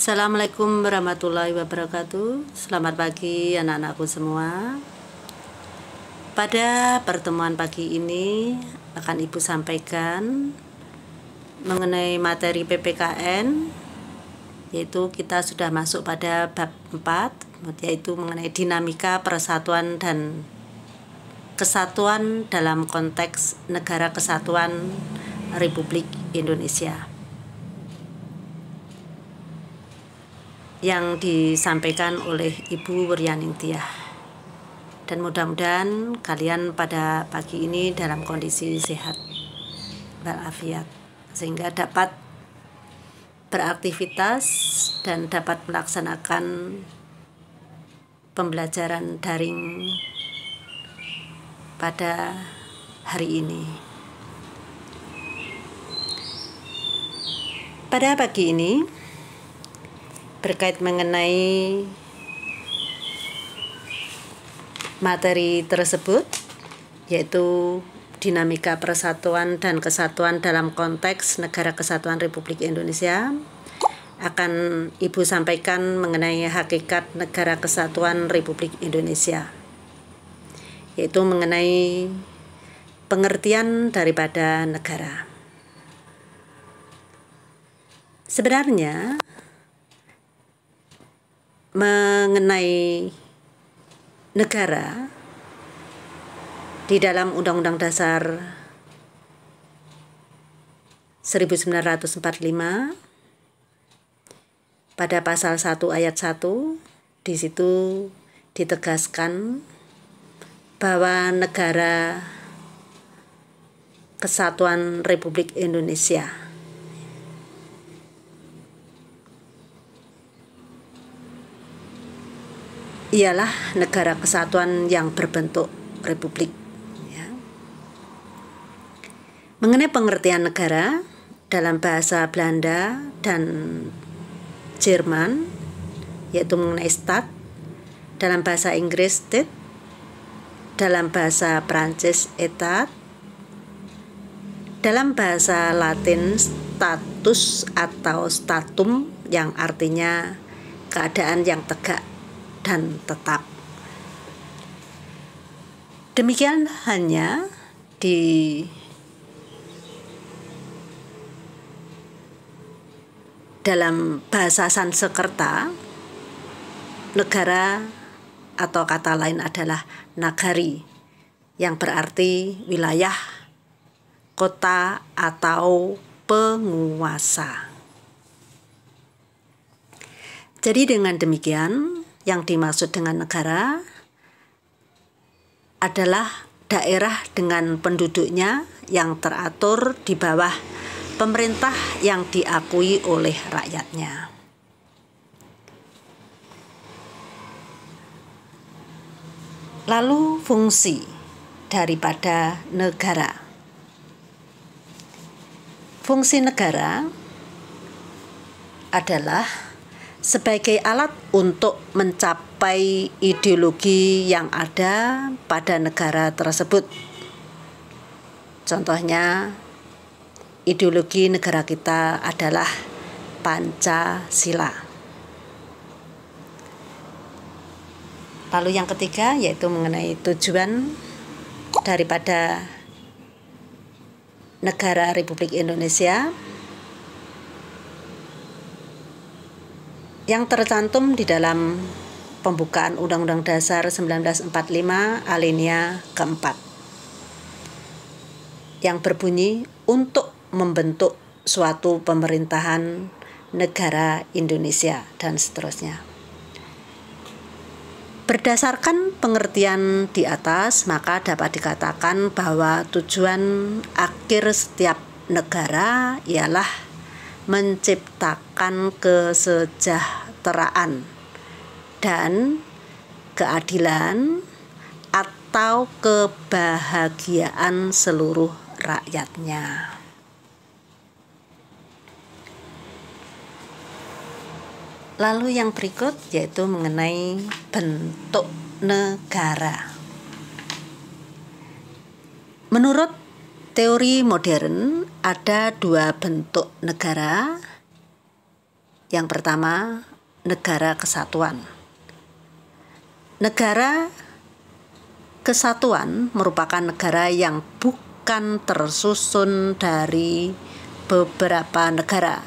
Assalamualaikum warahmatullahi wabarakatuh. Selamat pagi anak-anakku semua. Pada pertemuan pagi ini akan Ibu sampaikan mengenai materi PPKN, yaitu kita sudah masuk pada bab 4, yaitu mengenai dinamika persatuan dan kesatuan dalam konteks Negara Kesatuan Republik Indonesia, yang disampaikan oleh Ibu Wuryaningtyah. Dan mudah-mudahan kalian pada pagi ini dalam kondisi sehat walafiat, sehingga dapat beraktivitas dan dapat melaksanakan pembelajaran daring pada hari ini. Pada pagi ini berkait mengenai materi tersebut, yaitu dinamika persatuan dan kesatuan dalam konteks Negara Kesatuan Republik Indonesia, akan Ibu sampaikan mengenai hakikat Negara Kesatuan Republik Indonesia, yaitu mengenai pengertian daripada negara. Sebenarnya mengenai negara di dalam Undang-Undang Dasar 1945 pada pasal 1 ayat 1, di situ ditegaskan bahwa Negara Kesatuan Republik Indonesia ialah negara kesatuan yang berbentuk republik. Ya. Mengenai pengertian negara dalam bahasa Belanda dan Jerman, yaitu mengenai Staat, dalam bahasa Inggris State, dalam bahasa Prancis État, dalam bahasa Latin status atau statum, yang artinya keadaan yang tegak dan tetap. Demikian hanya di dalam bahasa Sanskerta, negara atau kata lain adalah nagari, yang berarti wilayah, kota, atau penguasa. Jadi dengan demikian, yang dimaksud dengan negara adalah daerah dengan penduduknya yang teratur di bawah pemerintah yang diakui oleh rakyatnya. Lalu fungsi daripada negara. Fungsi negara adalah sebagai alat untuk mencapai ideologi yang ada pada negara tersebut. Contohnya, ideologi negara kita adalah Pancasila. Lalu yang ketiga, yaitu mengenai tujuan daripada Negara Republik Indonesia, yang tercantum di dalam pembukaan Undang-Undang Dasar 1945 alinea keempat, yang berbunyi untuk membentuk suatu pemerintahan negara Indonesia dan seterusnya. Berdasarkan pengertian di atas, maka dapat dikatakan bahwa tujuan akhir setiap negara ialah menciptakan kesejahteraan dan keadilan atau kebahagiaan seluruh rakyatnya. Lalu yang berikut yaitu mengenai bentuk negara. Menurut teori modern, ada dua bentuk negara, Yang pertama, negara kesatuan. Negara kesatuan merupakan negara yang bukan tersusun dari beberapa negara,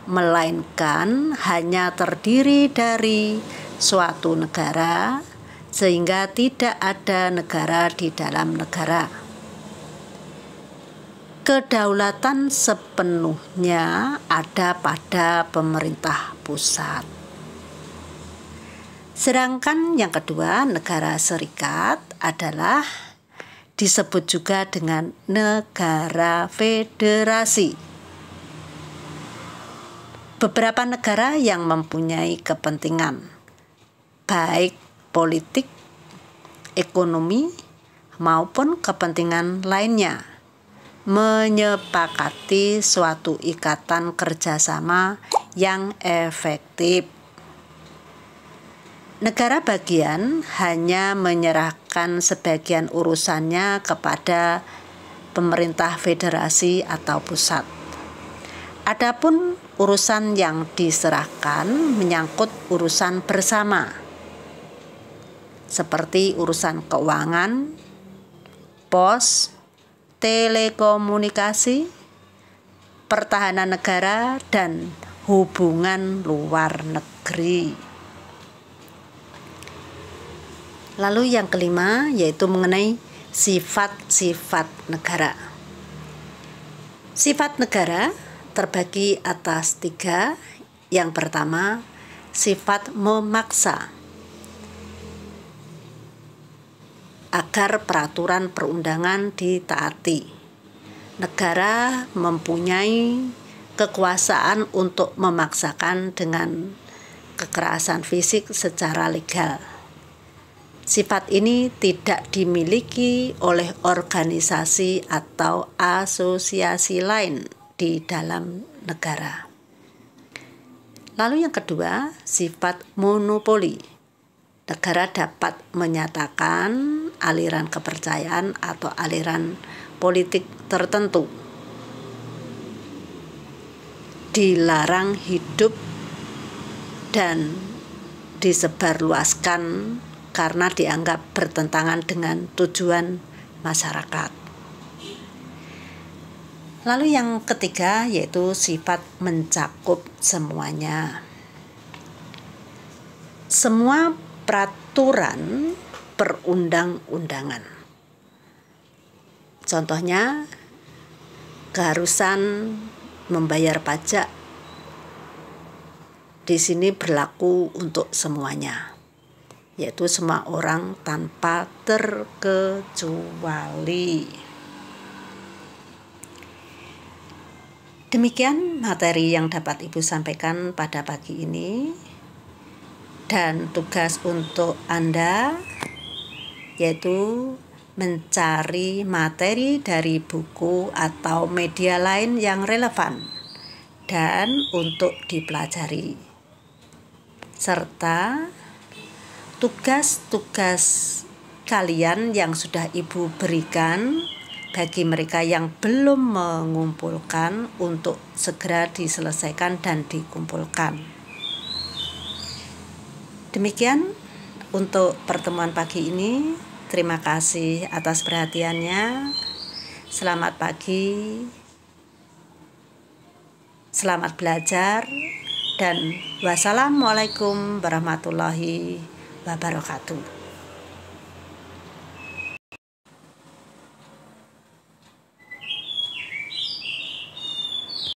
melainkan hanya terdiri dari suatu negara, sehingga tidak ada negara di dalam negara. Kedaulatan sepenuhnya ada pada pemerintah pusat. Sedangkan yang kedua, negara serikat adalah disebut juga dengan negara federasi. Beberapa negara yang mempunyai kepentingan, baik politik, ekonomi, maupun kepentingan lainnya, menyepakati suatu ikatan kerjasama yang efektif. Negara bagian hanya menyerahkan sebagian urusannya kepada pemerintah federasi atau pusat. Adapun urusan yang diserahkan menyangkut urusan bersama, seperti urusan keuangan, pos, telekomunikasi, pertahanan negara, dan hubungan luar negeri. Lalu yang kelima yaitu mengenai sifat-sifat negara. Sifat negara terbagi atas 3. Yang pertama, sifat memaksa, agar peraturan perundangan ditaati. Negara mempunyai kekuasaan untuk memaksakan dengan kekerasan fisik secara legal. Sifat ini tidak dimiliki oleh organisasi atau asosiasi lain di dalam negara. Lalu yang kedua, sifat monopoli. Negara dapat menyatakan aliran kepercayaan atau aliran politik tertentu dilarang hidup dan disebarluaskan karena dianggap bertentangan dengan tujuan masyarakat. Lalu yang ketiga yaitu sifat mencakup semuanya. Semua peraturan perundang-undangan. Contohnya, keharusan membayar pajak di sini berlaku untuk semuanya, yaitu semua orang tanpa terkecuali. Demikian materi yang dapat Ibu sampaikan pada pagi ini. Dan tugas untuk Anda yaitu mencari materi dari buku atau media lain yang relevan dan untuk dipelajari, serta tugas-tugas kalian yang sudah Ibu berikan bagi mereka yang belum mengumpulkan untuk segera diselesaikan dan dikumpulkan. Demikian untuk pertemuan pagi ini. Terima kasih atas perhatiannya. Selamat pagi, selamat belajar, dan wassalamualaikum warahmatullahi wabarakatuh.